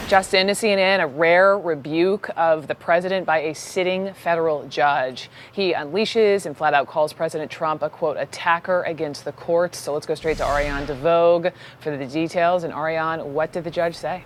Just into CNN, a rare rebuke of the president by a sitting federal judge. He unleashes and flat out calls President Trump a, quote, attacker against the courts. So let's go straight to Ariane DeVogue for the details. And Ariane, what did the judge say?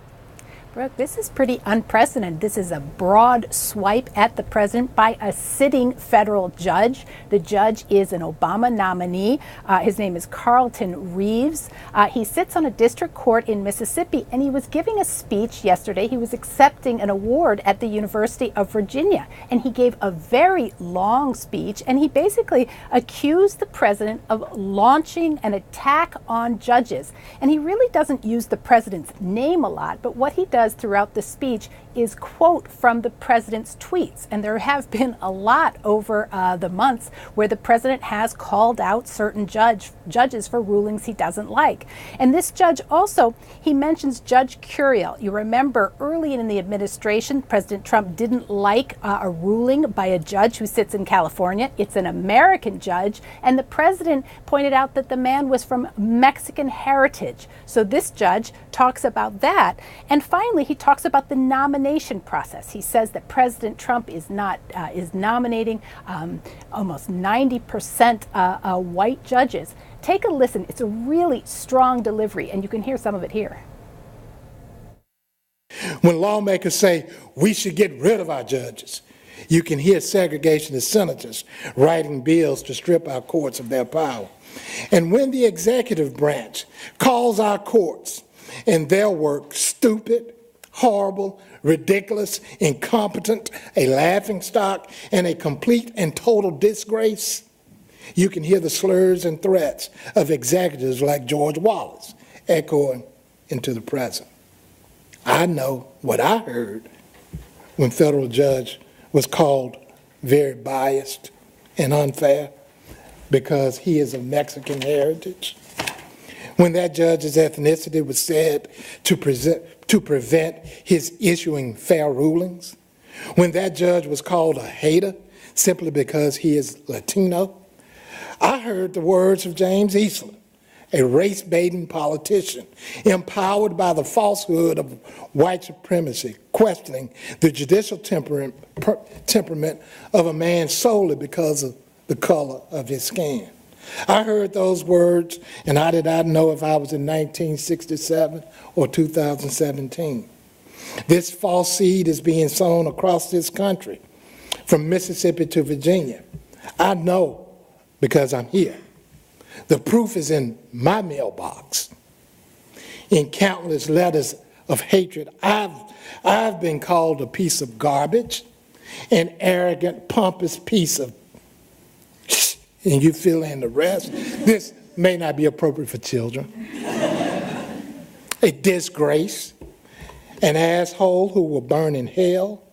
Brooke, this is pretty unprecedented. This is a broad swipe at the president by a sitting federal judge. The judge is an Obama nominee. His name is Carlton Reeves. He sits on a district court in Mississippi, and he was giving a speech yesterday. He was accepting an award at the University of Virginia, and he gave a very long speech, and he basically accused the president of launching an attack on judges. And he really doesn't use the president's name a lot, but what he does throughout the speech is quote from the president's tweets. And there have been a lot over the months where the president has called out certain judges for rulings he doesn't like. And this judge also, he mentions Judge Curiel. You remember early in the administration, President Trump didn't like a ruling by a judge who sits in California. It's an American judge. And the president pointed out that the man was from Mexican heritage. So this judge talks about that. And finally, he talks about the nomination process. He says that President Trump is nominating almost 90% white judges. Take a listen. It's a really strong delivery, and you can hear some of it here. When lawmakers say we should get rid of our judges, you can hear segregationist senators writing bills to strip our courts of their power. And when the executive branch calls our courts and their work stupid, horrible, ridiculous, incompetent, a laughingstock, and a complete and total disgrace, you can hear the slurs and threats of executives like George Wallace echoing into the present. I know what I heard when federal judge was called very biased and unfair because he is of Mexican heritage. When that judge's ethnicity was said to prevent his issuing fair rulings, when that judge was called a hater simply because he is Latino, I heard the words of James Eastland, a race-baiting politician empowered by the falsehood of white supremacy, questioning the judicial temperament of a man solely because of the color of his skin. I heard those words, and I did not know if I was in 1967 or 2017. This false seed is being sown across this country, from Mississippi to Virginia. I know because I'm here. The proof is in my mailbox. In countless letters of hatred, I've been called a piece of garbage, an arrogant, pompous piece of and you fill in the rest. This may not be appropriate for children. A disgrace, an asshole who will burn in hell,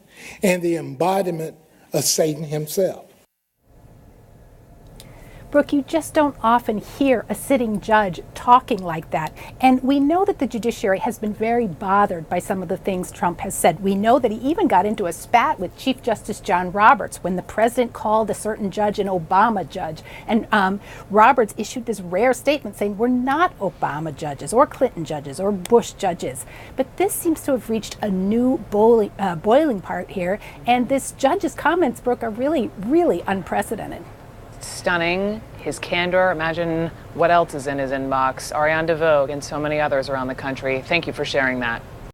and the embodiment of Satan himself. Brooke, you just don't often hear a sitting judge talking like that. And we know that the judiciary has been very bothered by some of the things Trump has said. We know that he even got into a spat with Chief Justice John Roberts when the president called a certain judge an Obama judge. And Roberts issued this rare statement saying, we're not Obama judges or Clinton judges or Bush judges. But this seems to have reached a new boiling part here. And this judge's comments, Brooke, are really, really unprecedented. Stunning, his candor. Imagine what else is in his inbox. Ariane DeVogue and so many others around the country. Thank you for sharing that.